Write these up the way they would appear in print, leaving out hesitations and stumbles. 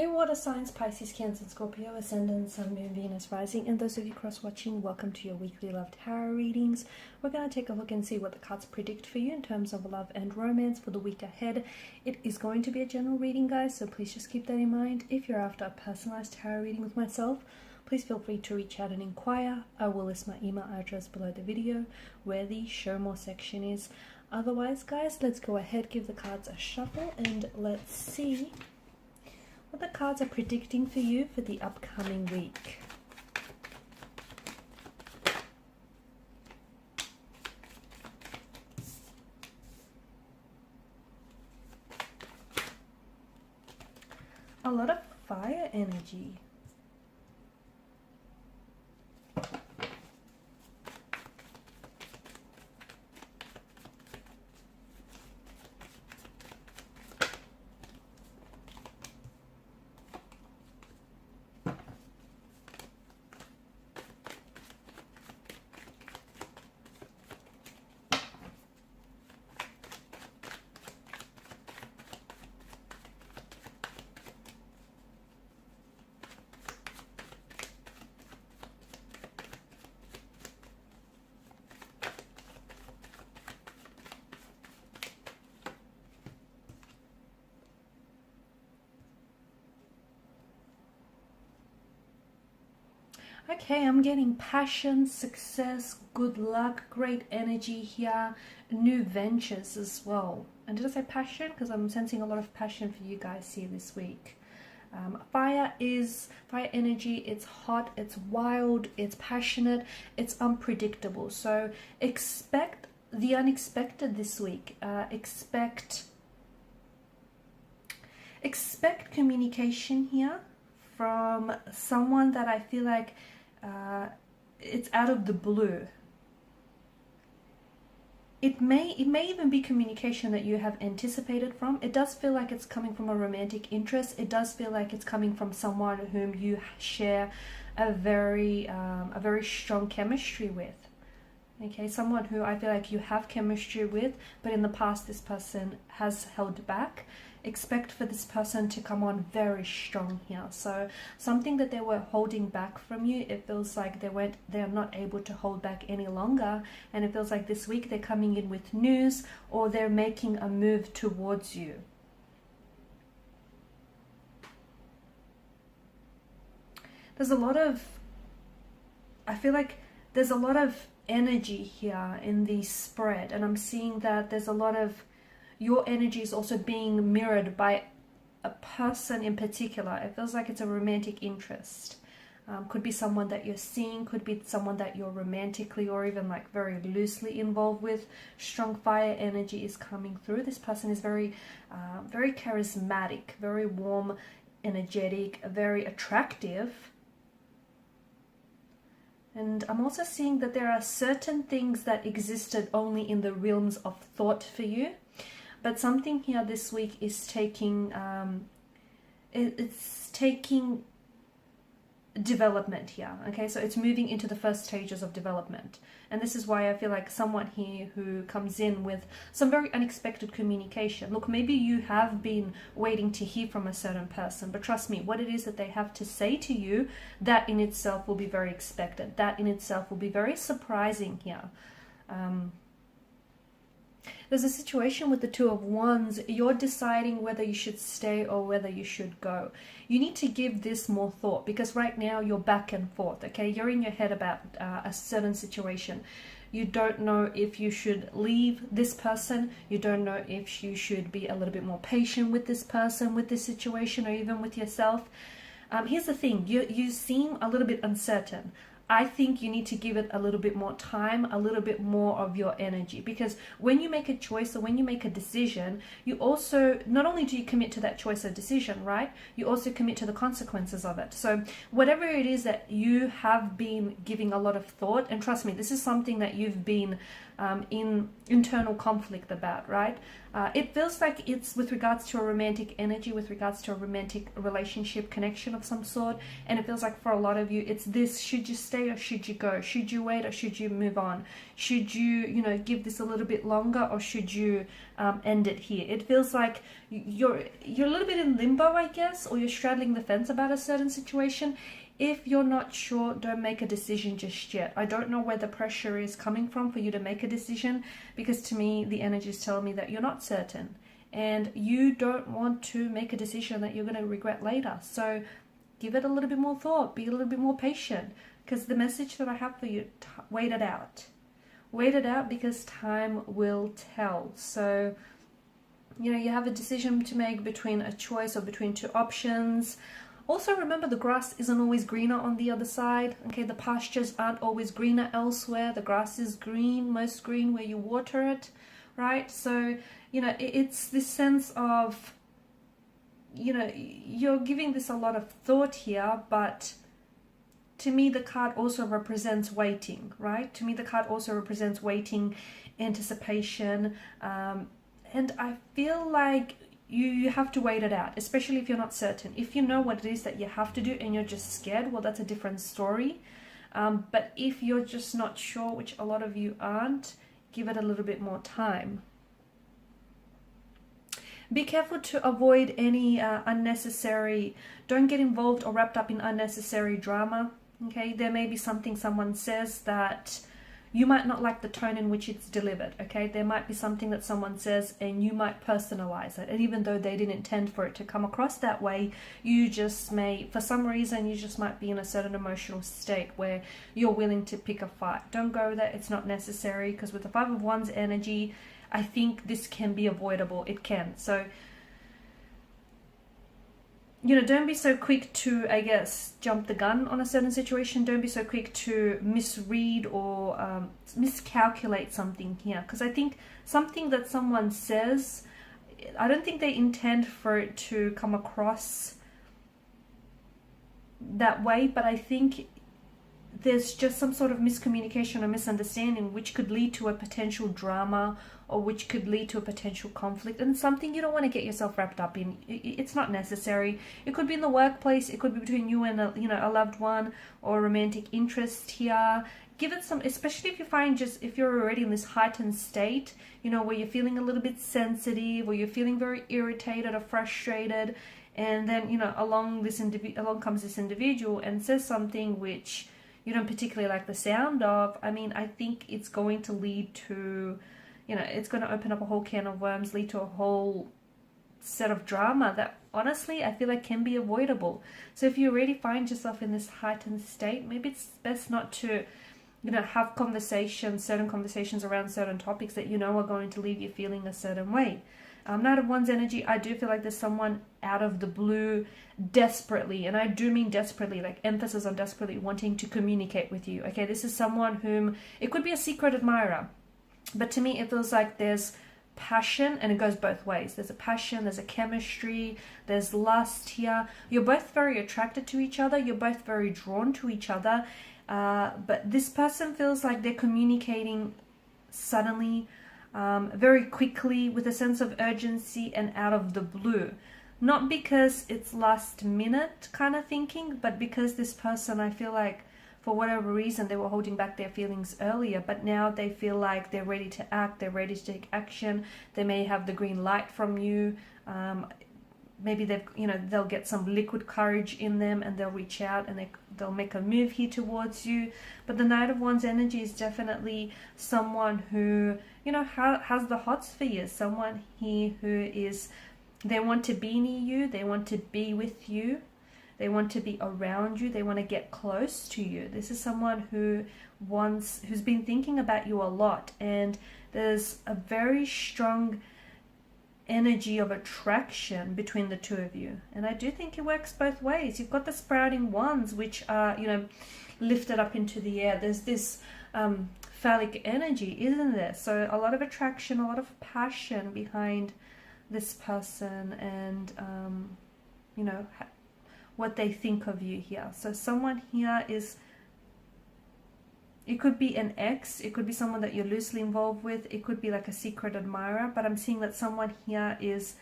Hey water signs, Pisces, Cancer, Scorpio, Ascendant, Sun, Moon, Venus, Rising, and those of you cross-watching, welcome to your weekly love tarot readings. We're going to take a look and see what the cards predict for you in terms of love and romance for the week ahead. It is going to be a general reading, guys, so please just keep that in mind. If you're after a personalized tarot reading with myself, please feel free to reach out and inquire. I will list my email address below the video where the show more section is. Otherwise, guys, let's go ahead, give the cards a shuffle, and let's see what the cards are predicting for you for the upcoming week. A lot of fire energy. Okay, I'm getting passion, success, good luck, great energy here, new ventures as well. And did I say passion? Because I'm sensing a lot of passion for you guys here this week. Fire energy. It's hot, it's wild, it's passionate, it's unpredictable. So expect the unexpected this week. Expect communication here from someone that I feel like it's out of the blue. It may even be communication that you have anticipated from. It does feel like it's coming from a romantic interest. It does feel like it's coming from someone whom you share a very strong chemistry with. Okay, someone who I feel like you have chemistry with, but in the past this person has held back. Expect for this person to come on very strong here. So something that they were holding back from you, it feels like they're not able to hold back any longer, and it feels like this week they're coming in with news or they're making a move towards you. There's a lot of, I feel like there's a lot of energy here in the spread, and I'm seeing that there's a lot of your energy is also being mirrored by a person in particular. It feels like it's a romantic interest. Could be someone that you're seeing, could be someone that you're romantically or even like very loosely involved with. Strong fire energy is coming through. This person is very charismatic, very warm, energetic, very attractive. And I'm also seeing that there are certain things that existed only in the realms of thought for you. But something here this week is taking, it's taking development here, okay? So it's moving into the first stages of development. And this is why I feel like someone here who comes in with some very unexpected communication. Look, maybe you have been waiting to hear from a certain person, but trust me, what it is that they have to say to you, that in itself will be very expected. That in itself will be very surprising here. There's a situation with the Two of Wands. You're deciding whether you should stay or whether you should go. You need to give this more thought, because right now you're back and forth, okay? You're in your head about a certain situation. You don't know if you should leave this person. You don't know if you should be a little bit more patient with this person, with this situation, or even with yourself. Here's the thing. You seem a little bit uncertain. I think you need to give it a little bit more time, a little bit more of your energy, because when you make a choice or when you make a decision, you also, not only do you commit to that choice or decision, right? You also commit to the consequences of it. So whatever it is that you have been giving a lot of thought, and trust me, this is something that you've been in internal conflict about, right? It feels like it's with regards to a romantic energy, with regards to a romantic relationship connection of some sort. And it feels like for a lot of you, it's this: should you stay or should you go? Should you wait or should you move on? Should you, give this a little bit longer, or should you end it here? It feels like you're a little bit in limbo, I guess, or you're straddling the fence about a certain situation. If you're not sure, don't make a decision just yet. I don't know where the pressure is coming from for you to make a decision, because to me, the energies tell me that you're not certain and you don't want to make a decision that you're going to regret later. So give it a little bit more thought, be a little bit more patient, because the message that I have for you, wait it out. Wait it out, because time will tell. So, you have a decision to make between a choice or between two options. Also, remember, the grass isn't always greener on the other side. Okay, the pastures aren't always greener elsewhere. The grass is green, most green where you water it, right? So, it's this sense of, you're giving this a lot of thought here, but to me, the card also represents waiting, right? To me, the card also represents waiting, anticipation, and I feel like you have to wait it out, especially if you're not certain. If you know what it is that you have to do and you're just scared, well, that's a different story. But if you're just not sure, which a lot of you aren't, give it a little bit more time. Be careful to avoid any unnecessary, don't get involved or wrapped up in unnecessary drama. Okay, there may be something someone says that you might not like the tone in which it's delivered, okay? There might be something that someone says and you might personalize it. And even though they didn't intend for it to come across that way, you just may, for some reason, you just might be in a certain emotional state where you're willing to pick a fight. Don't go there, it's not necessary, because with the Five of Wands energy, I think this can be avoidable. It can. So, don't be so quick to, I guess, jump the gun on a certain situation. Don't be so quick to misread or miscalculate something here. Because I think something that someone says, I don't think they intend for it to come across that way. But I think there's just some sort of miscommunication or misunderstanding which could lead to a potential drama, or which could lead to a potential conflict, and something you don't want to get yourself wrapped up in. It's not necessary. It could be in the workplace, it could be between you and a loved one, or a romantic interest here. Give it some, especially if you find if you're already in this heightened state, where you're feeling a little bit sensitive, or you're feeling very irritated or frustrated, and then along comes this individual and says something which you don't particularly like the sound of. I mean, I think it's going to lead to, it's going to open up a whole can of worms, lead to a whole set of drama that honestly I feel like can be avoidable. So if you already find yourself in this heightened state, maybe it's best not to, have certain conversations around certain topics that are going to leave you feeling a certain way. Knight of Wands energy, I do feel like there's someone out of the blue desperately, and I do mean desperately, like emphasis on desperately, wanting to communicate with you. Okay, this is someone whom, it could be a secret admirer, but to me it feels like there's passion, and it goes both ways. There's a passion, there's a chemistry, there's lust here. You're both very attracted to each other, you're both very drawn to each other, but this person feels like they're communicating suddenly, very quickly, with a sense of urgency and out of the blue. Not because it's last minute kind of thinking, but because this person, I feel like, for whatever reason, they were holding back their feelings earlier, but now they feel like they're ready to act, they're ready to take action. They may have the green light from you. Maybe they'll get some liquid courage in them, and they'll reach out and they'll make a move here towards you. But the Knight of Wands energy is definitely someone who, has the hots for you. Someone here who is, they want to be near you, they want to be with you, they want to be around you, they want to get close to you. This is someone who's been thinking about you a lot, and there's a very strong energy of attraction between the two of you. And I do think it works both ways. You've got the sprouting wands, which are, lifted up into the air. There's this phallic energy, isn't there? So a lot of attraction, a lot of passion behind this person, and what they think of you here. So someone here is It could be an ex, it could be someone that you're loosely involved with, it could be like a secret admirer, but I'm seeing that someone here is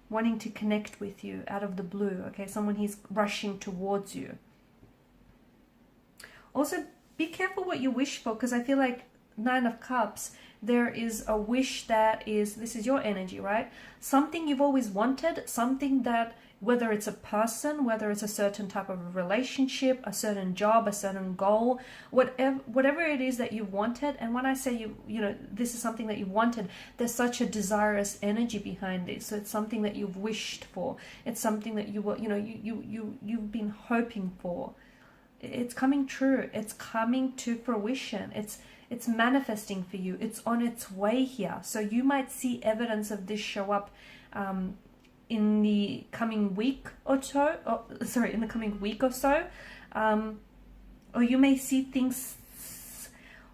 wanting to connect with you out of the blue, okay? Someone he's rushing towards you. Also, be careful what you wish for, because I feel like Nine of Cups, there is a wish that is, this is your energy, right? Something you've always wanted, something that, whether it's a person, whether it's a certain type of relationship, a certain job, a certain goal, whatever it is that you wanted. And when I say you know, this is something that you wanted, there's such a desirous energy behind this. So it's something that you've wished for. It's something that you were, you know, you've been hoping for. It's coming true. It's coming to fruition. It's manifesting for you. It's on its way here. So you might see evidence of this show up in the coming week or so. In the coming week or so. Or you may see things,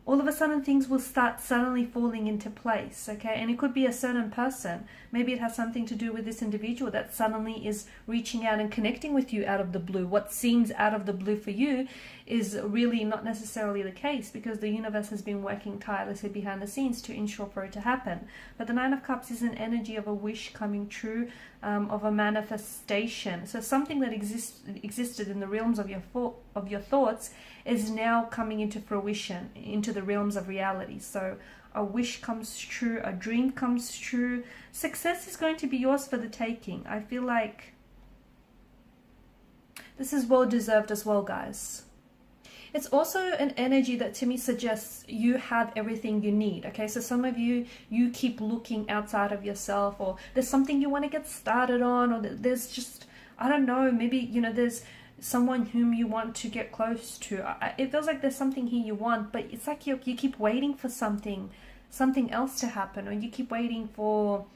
all of a sudden things will start suddenly falling into place, okay? And it could be a certain person. Maybe it has something to do with this individual that suddenly is reaching out and connecting with you out of the blue. What seems out of the blue for you is really not necessarily the case, because the universe has been working tirelessly behind the scenes to ensure for it to happen. But the Nine of Cups is an energy of a wish coming true, of a manifestation. So something that existed in the realms of your thoughts is now coming into fruition, into the realms of reality. So a wish comes true, a dream comes true. Success is going to be yours for the taking. I feel like this is well deserved as well, guys. It's also an energy that to me suggests you have everything you need, okay? So some of you keep looking outside of yourself, or there's something you want to get started on, or there's just, I don't know, maybe, you know, there's someone whom you want to get close to. It feels like there's something here you want, but it's like you keep waiting for something else to happen, or you keep waiting for,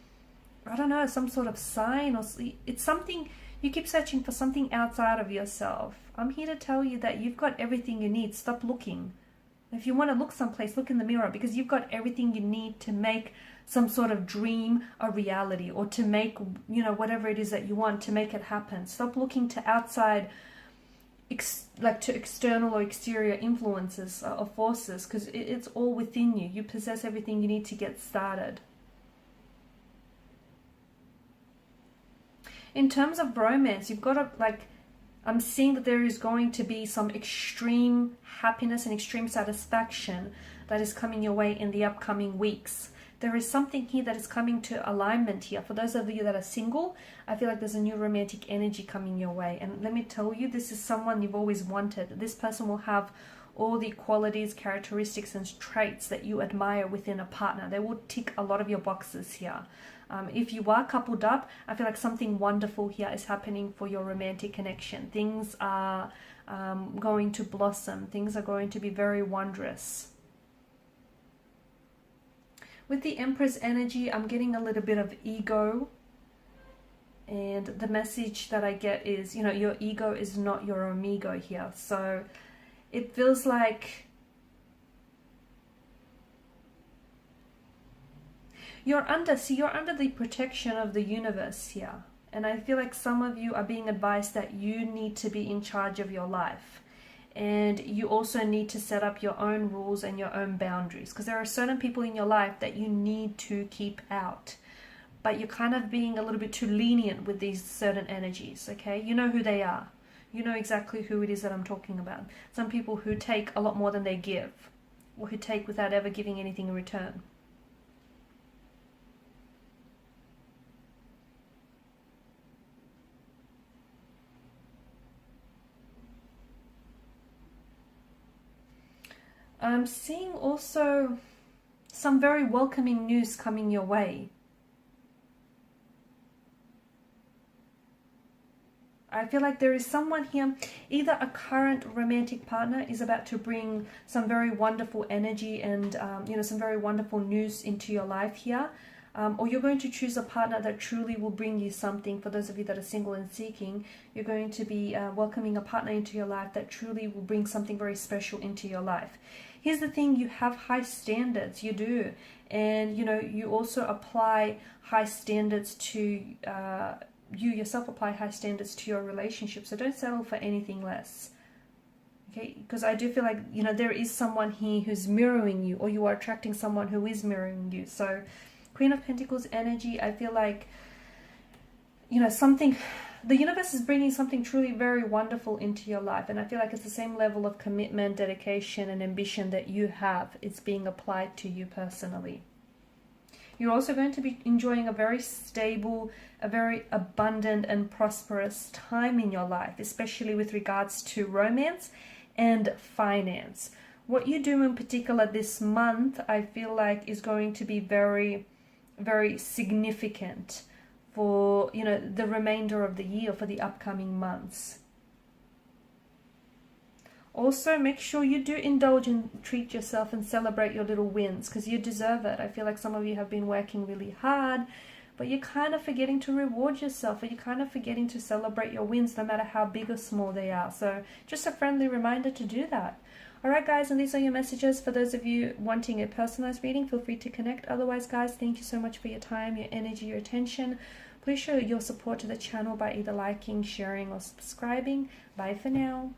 I don't know, some sort of sign, or it's something, you keep searching for something outside of yourself. I'm here to tell you that you've got everything you need. Stop looking. If you want to look someplace, look in the mirror, because you've got everything you need to make some sort of dream a reality, or to make, you know, whatever it is that you want, to make it happen. Stop looking to outside, like to external or exterior influences or forces, because it's all within you. You possess everything you need to get started. In terms of romance, you've got to, like, I'm seeing that there is going to be some extreme happiness and extreme satisfaction that is coming your way in the upcoming weeks. There is something here that is coming to alignment here. For those of you that are single, I feel like there's a new romantic energy coming your way. And let me tell you, this is someone you've always wanted. This person will have all the qualities, characteristics, and traits that you admire within a partner. They will tick a lot of your boxes here. If you are coupled up, I feel like something wonderful here is happening for your romantic connection. Things are going to blossom. Things are going to be very wondrous. With the Empress energy, I'm getting a little bit of ego. And the message that I get is, you know, your ego is not your amigo here. So it feels like you're under the protection of the universe here. And I feel like some of you are being advised that you need to be in charge of your life. And you also need to set up your own rules and your own boundaries, because there are certain people in your life that you need to keep out. But you're kind of being a little bit too lenient with these certain energies, okay? You know who they are. You know exactly who it is that I'm talking about. Some people who take a lot more than they give, or who take without ever giving anything in return. I'm seeing also some very welcoming news coming your way. I feel like there is someone here, either a current romantic partner is about to bring some very wonderful energy and some very wonderful news into your life here. Or you're going to choose a partner that truly will bring you something. For those of you that are single and seeking, you're going to be welcoming a partner into your life that truly will bring something very special into your life. Here's the thing, you have high standards, you do. And, you know, you also apply high standards to, you yourself apply high standards to your relationship. So don't settle for anything less. Okay, because I do feel like, you know, there is someone here who's mirroring you, or you are attracting someone who is mirroring you. So Queen of Pentacles energy, I feel like, you know, something, the universe is bringing something truly very wonderful into your life. And I feel like it's the same level of commitment, dedication, and ambition that you have. It's being applied to you personally. You're also going to be enjoying a very stable, a very abundant and prosperous time in your life, especially with regards to romance and finance. What you do in particular this month, I feel like, is going to be very, very significant for, you know, the remainder of the year, for the upcoming months. Also, make sure you do indulge and treat yourself and celebrate your little wins, because you deserve it. I feel like some of you have been working really hard, but you're kind of forgetting to reward yourself, or you're kind of forgetting to celebrate your wins, no matter how big or small they are. So just a friendly reminder to do that. Alright guys, and these are your messages. For those of you wanting a personalized reading, feel free to connect. Otherwise guys, thank you so much for your time, your energy, your attention. Please show your support to the channel by either liking, sharing, or subscribing. Bye for now.